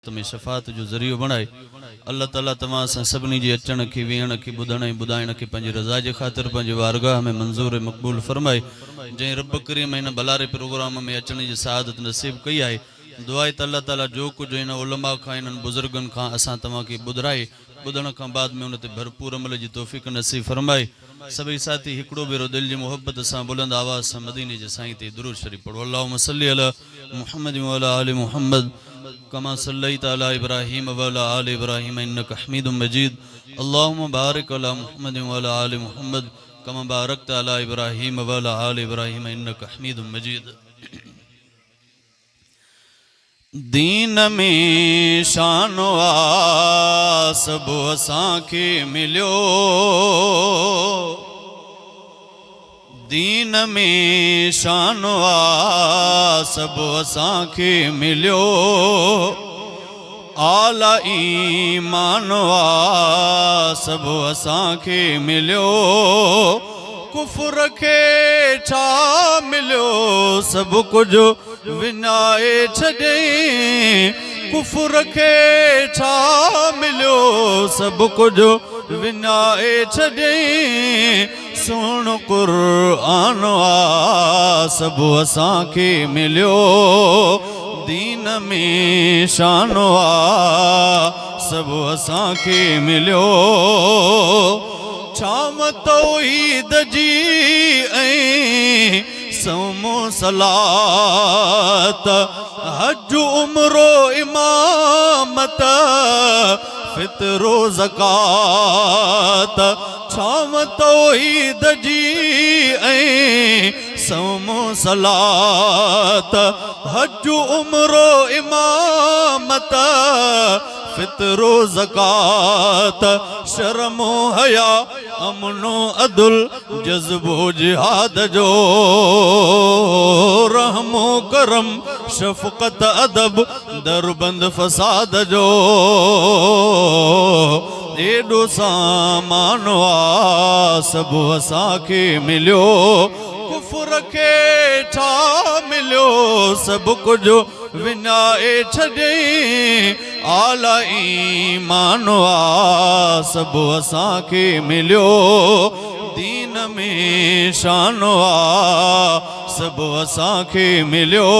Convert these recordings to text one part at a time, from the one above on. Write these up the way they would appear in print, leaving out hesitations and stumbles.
तुम्हें शफ़ात जो ज़रियो बणाए। अल्लाह ताला तमाम सां सभिनी जी अचण की वेहण की ॿुधण ऐं ॿुधाइण की पंहिंजी रज़ा जे ख़ातिर पंहिंजे वारगाह में मंज़ूर मक़बूल फरमाए। जंहिं रब करीम हिन भलारे प्रोग्राम में अचण जी सआदत नसीब कई आहे। दुआ आहे त अल्लाह ताला जो कुछ इन उलमा खां इन्हनि बुज़ुर्गनि खां असां तव्हांखे ॿुधाए ॿुधण खां बाद में उन ते भरपूर अमल जी तौफ़ीक़ नसीब फरमाए। सभई साथी हिकिड़ो भेरो दिल जी मोहब्बत सां बुलंद आवाज़ सां मदीने जे साईं ते दुरूद शरीफ़ पढ़ो। अल्लाहुम्मा सल्ली अला मुहम्मद व अला आलि मुहम्मद कमा सल्लैता अला इब्राहीम व अला आलि इब्राहीम इन्नका हमीदुम मजीद। अल्लाहुम्मा बारिक अला मुहम्मद व अला आलि मुहम्मद कमा बारकता अला इब्राहीम व अला आलि इब्राहीम इन्नका हमीदुम मजीद। दीन में शान सब असांखे मिलियो, दीन में शान सब असांखे मिलियो, आला ईमान सब असांखे मिलियो, कुफ्र खे छा मिलियो सब कुछ विञाए छॾियईं, कुफ्र खे छा मिलियो सब कुछ विञाए छॾियईं, सुण क़ुरआन सब असांखे मिलियो, दीन में शान सब असांखे मिलियो, छाम तौहीद जी ऐं समो सलात, हज उमरो इमामत, फितरो ज़कात, छाम तौहीद जी ऐं समो सलात, हज उमरो इमामत, फितरो ज़कात, शर्मो हया अमनो अदुल जज़्बो जिहाद जो, रहमो करम शफ़क़त अदब दरबंद फसाद जो, एॾो सामान सब असांखे मिलियो, कुफ्र खे छा मिलियो सब कुछ विञाए छॾियईं, आला ईमान सब असांखे मिलियो, दीन में शान सब असांखे मिलियो,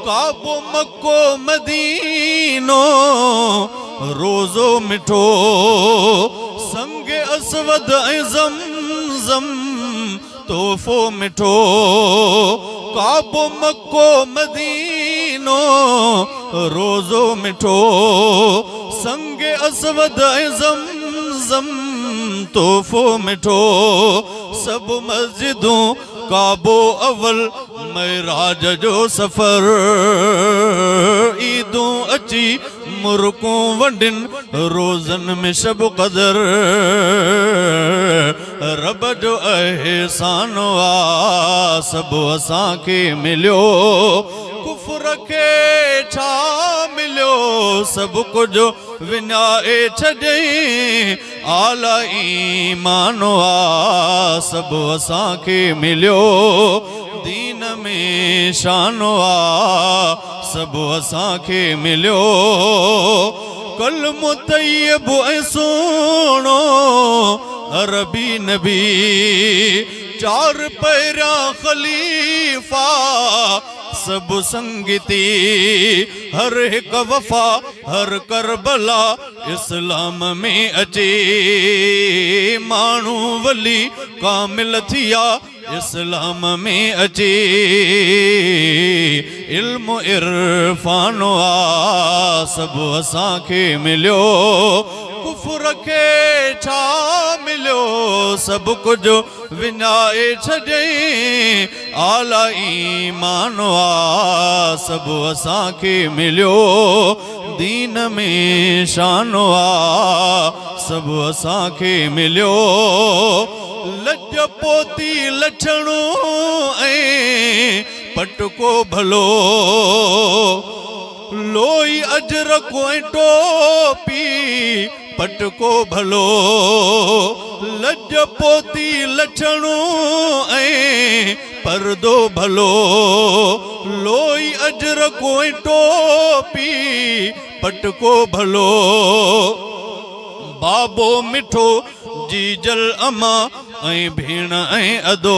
काबो मक्को मदीनो रोज़ो मिठो, संग असवद ऐं ज़मज़म तोहफ़ो मिठो, काबो मक्को मदीनो रोज़ो मिठो, संग असवद ऐं ज़मज़म तोहफ़ो मिठो, सब मस्जिदूं काबो अवल मेराज जो सफ़र, ईदूं अची मुर्कूं वंडिन रोज़न में शब क़दर, रब जो एहसान सब असांखे मिलियो, कुफ्र खे छा मिलियो सब कुछ विञाए छॾियईं, आला ईमान सब असांखे मिलियो, दीन में शान सब असांखे मिलियो, कलमो तय्यब ऐं सुहिणो अरबी नबी, चार पहिरियां ख़लीफ़ा सब संगती, हर हिक वफ़ा हर करबला इस्लाम में अचे, माण्हू वली कामिल थिया इस्लाम में अचे, इल्म इरफान सब असांखे मिलियो, कुफ्र खे छा मिलियो सब कुछ विञाए छॾियईं, आला ईमान सब असांखे मिलियो, दीन में शान सब असांखे मिलियो, लज पोती लछणो ऐं पटको भलो, लोई अजरक ऐं टोपी पटको भलो, लज पोती लछणो ऐं पर्दो भलो, लोई अजर कोई टोपी पटको भलो बाबो मिठो जीजल अमा ऐं भेण ऐं अदो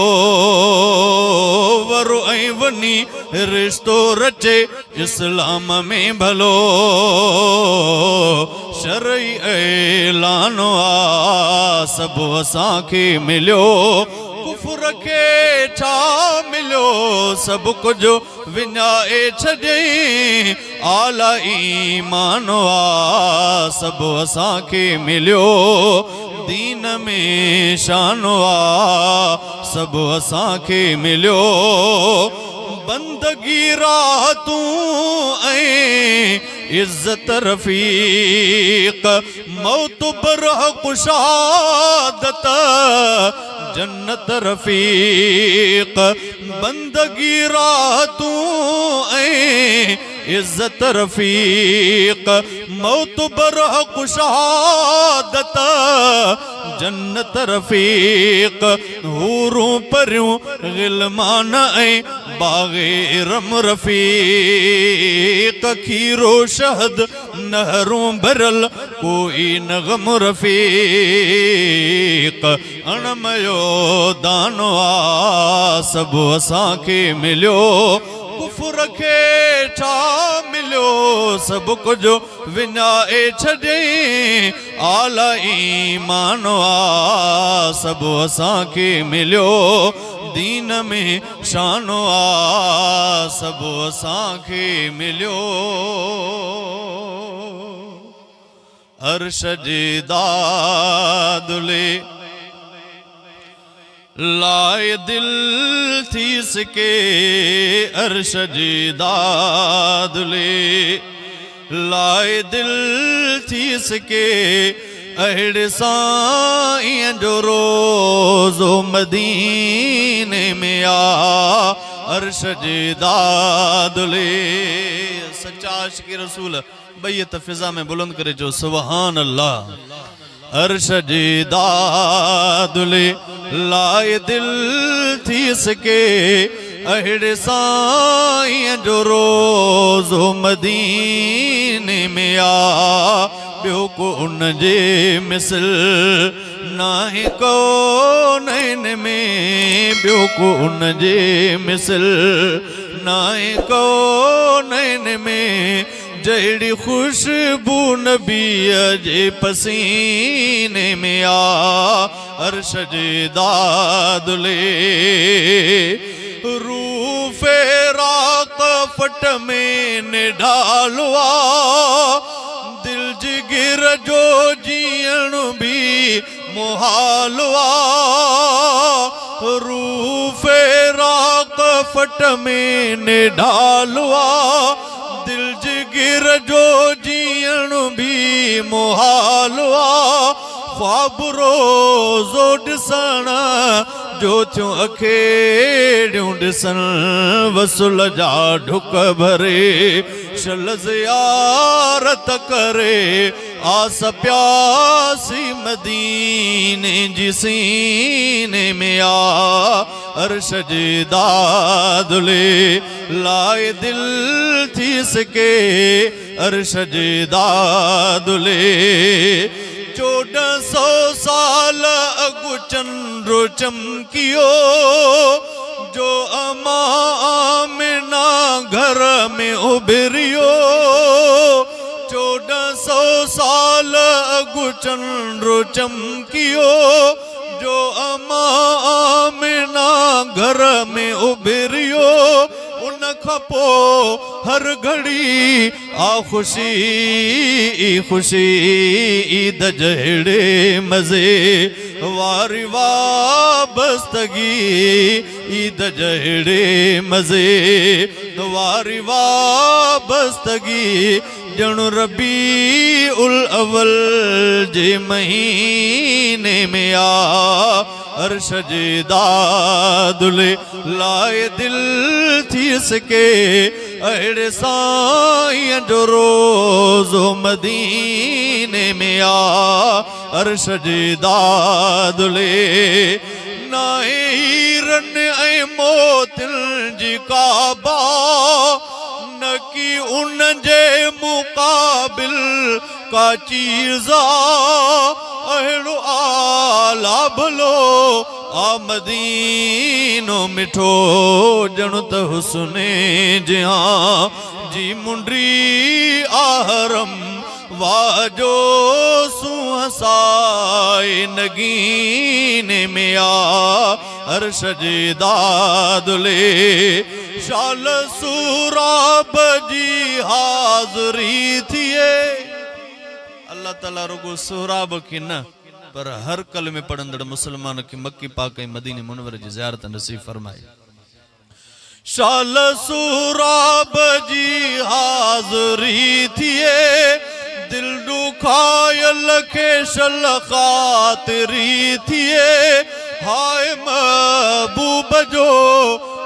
वरो ऐं वनी रिश्तो रचे इस्लाम में भलो शरई ऐलान आ सभु असांखे मिलियो कुफर खे छा मिलियो सभु कुझु विञाए छॾियईं आला ईमान आ सभु असांखे मिलियो दीन में शान आ सभु असांखे मिलियो बंदगी रातूं ऐं इज़्ज़त रफ़ीक मौत बरह कुशादत जन्नत रफ़ीक बंदगी रातूं ऐं इज़्ज़त रफ़ीक मौत बरह कुशादत जन्नत रफ़ीक हूरूं परियूं गिलमान ऐं बाग़े रम रफ़ीक खीरो शहद नहरूं भरल कोई न गम रफ़ीक अणमयो दानो आ सभु असांखे मिलियो कुफर खे छा मिलियो सभु कुझु विञाए छॾियईं आला ईमान आ सभु असांखे मिलियो दीन में शान आ सभु असांखे मिलियो अर्श जी दादुले लाए दिल थी सके अर्श जी दादुले लाए दिल थी सके अहिड़े साईं जो रोज़ो मदीने में आ अर्श जी दादुले सच्चा आशिक़ रसूल बैत फिजा में बुलंद करे जो सुभान अल्लाह अर्श जी दादुले लाए दिल थी सके अहिड़े साईं जो रोज़ो मदीने में आ ॿियो को उन जे मिसल नाहे को नैन में ॿियो को उन जे मिसल नाहे को नैन में जहिड़ी खुशबू नबीअ जे पसीने में आ अर्श जे दादुले रूफ़े रात फट में निढालो आ दिल जिगर जो जीअण भी मुहाल आ रूफ़े रात फट में निढालो आ दिल जिगर जो जीअण भी मुहाल आ ख्वाब रोज़ो ॾिसण जो थियूं अखेड़ियूं ॾिसण वसुल जा ढुक भरे शल ज़ियारत करे आस प्यासी मदीने जी सीने में आ अर्श जी दादुले लाए दिल थी सके अर्श जी दादुले 1400 साल अगु चंद्र चमकियो जो अमा आमिना घर में उभरियो 1400 साल अगु चंद्र चमकियो जो अमा आमिना घर में उभरियो उन खां पोइ हर घड़ी आ खुशी खुशी ईद जहिड़े मज़े वारी वाबस्तगी ईद जहिड़े मज़े वारी वाबस्तगी ॼण रबी उल अवल जे महीने में आ अर्श जे दादुले लाए दिल थी सके अहिड़े साईं जो रोज़ो मदीने में आ अर्श जे दादुले नाए हीरन ऐं मोतिन जी काबा न की उन जे मुक़ाबिल का चीज़ा अहिड़ो आला भलो आमदीनो मिठो ॼणु त हुस्ने जिहां जी मुंडी आहरम वाजो सुहसाए नगीने में अर्श जे दादुले शाल सूराब जी हाज़री थिए। अल्लाह ताला रुगो सूराब की न पर हर कलमे पढ़ंदड़ मुसलमान की मक्की पाक मदीने मुनव्वर जी ज़ियारत नसीब फरमाए। शाल सूराब जी हाज़री थिए दिल दुखायल खे शल ख़ातिरी थिए हाय महबूब जो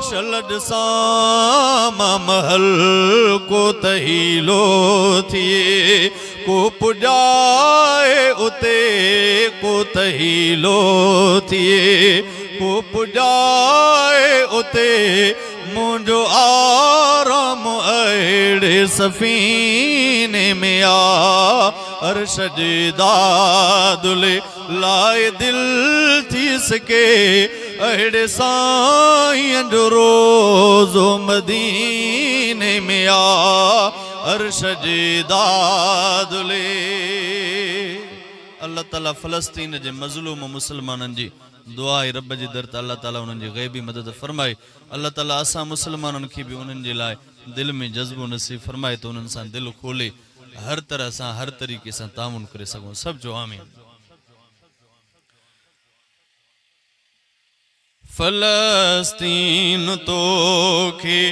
शलद सामा महल को तहीलो थिए को पुजाए उते को तहीलो थिए को पुजाए उते मुझो आराम अड़े सफीने में अर्श जे दादुले लाए दिल थी सके अड़े साईं जो रोज़ो मदीने में अर्श जे दादुले। अल्लाह ताला फ़लस्तीन जे मज़लूम मुसलमाननि जी दुआ रब जी दर ते अल्लाह ताला उन्हनि जी ग़ैबी मदद फरमाए। अल्लाह ताला असां मुसलमाननि खे बि उन्हनि जे लाइ दिल में जज़्बो नसीब फरमाए तो उन्हनि सां दिल खोले हर तरह सां हर तरीक़े सां तामुन करे सघूं। सब जो आमीन। फ़लस्तीन तो खे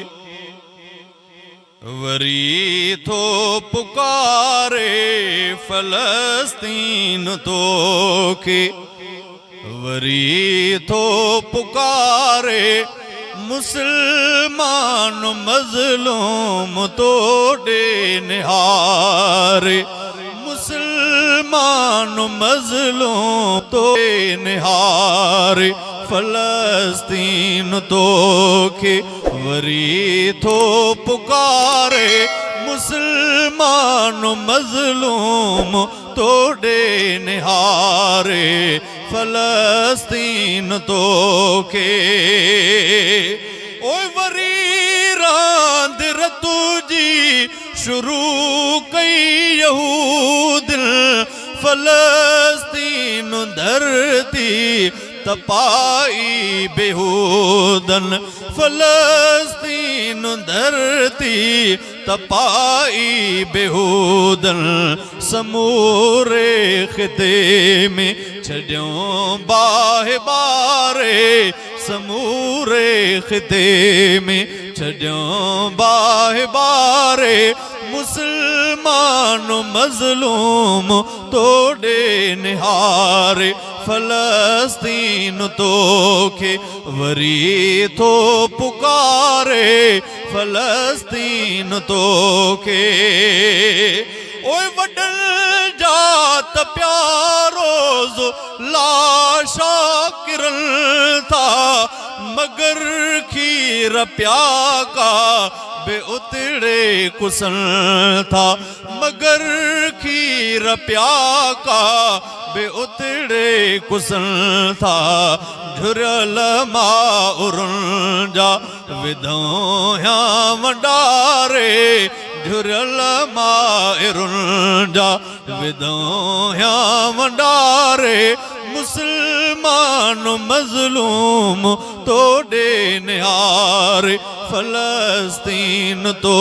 वरी थो पुकारे फ़लस्तीन तो खे वरी थो पुकारे मुसलमान मज़लूम तोड़े निहारे मुसलमान मज़लूम तोड़े निहारे फ़लस्तीन तो खे वरी थो पुकारे मुसलमान मज़लूम तोड़े निहारे फ़लस्तीन तो खे ओए वरी रांद तुझी शुरू कई यहूद फ़लस्तीन धरती तपाई बेहूदन फ़लस्तीन धरती तपाई बेहूदन समूरे ख़िते में छॾियों बाहे बारे समूरे ख़िते में छॾियों बाहे बारे मुसलमान मज़लूम तोड़े निहारे फ़लस्तीन तो खे वरी थो पुकारे फ़लस्तीन तो खे ओए वडन जात प्यारोज़ लाशा किरन था मगर खीर प्याका बे उतड़े कुसन था मगर खीर प्याका बे उतड़े कुसन था झुरल माउरुन जा विधोया वंडारे झुरल माउरुन जा विधोया वंडारे मुसलमान मज़लूम तोड़े निहारे फ़लस्तीन तो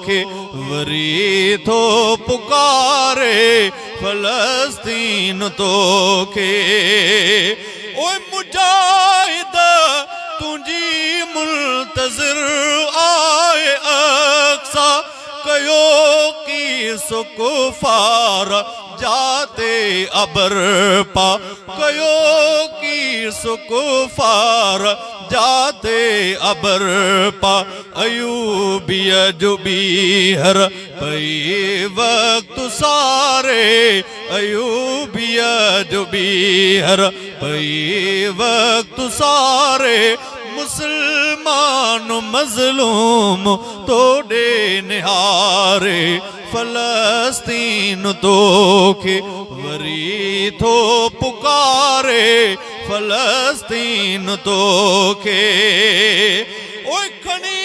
खे वरी थो पुकारे फ़लस्तीन तो खे ओए मुजाहिद तुझी मुल्तज़िर आए अक्सा कयो की सुकुफार जाते अबर पा कयो की सुकुफार जाते अबर पा अयूबिया जो बीहर पई वक्त सारे अयूबिया जो बीहर पई वक्त सारे मुसलमान मजलूम तोड़े निहारे फलस्तीन तो के वरी थो पुकारे फलस्तीन तो के ओए खणी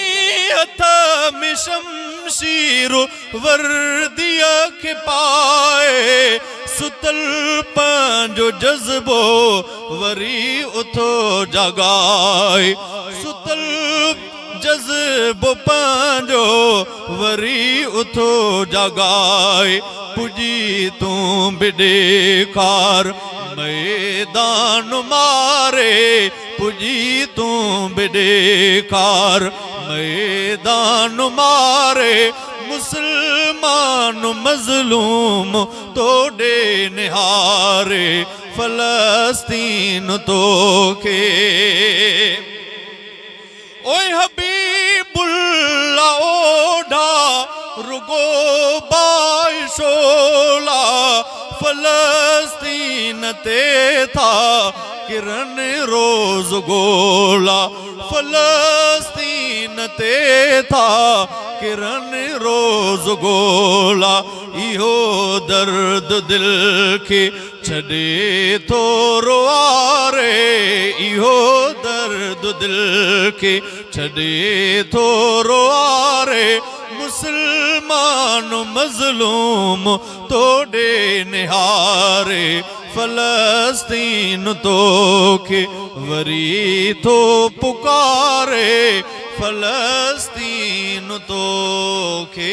हथ में शमशीर वर्दिया के पाए सुतल पंजो जज्बो वरी उथो जगाए सुतल जज्बो पंजो वरी उथो जगाए पुजी तू बिडे कार मैदान मारे पुजी तू बिडे कार मैदान मारे मुसलमान मजलूम तोड़े निहारे फलस्तीन तो के ओए हबीबुल्ला ओढ़ा रुगो बाइशोला फलस्तीन ते था किरण रोज गोला फलस्तीन ते था किरण रोज गोला इहो दर्द दिल के छड़े तो रोआरे इहो दर्द दिल के छड़े तो रोआरे मुसलमान मजलूम तोड़े निहारे फलस्तीन तो के वरी तो पुकारे फलस्तीन तो के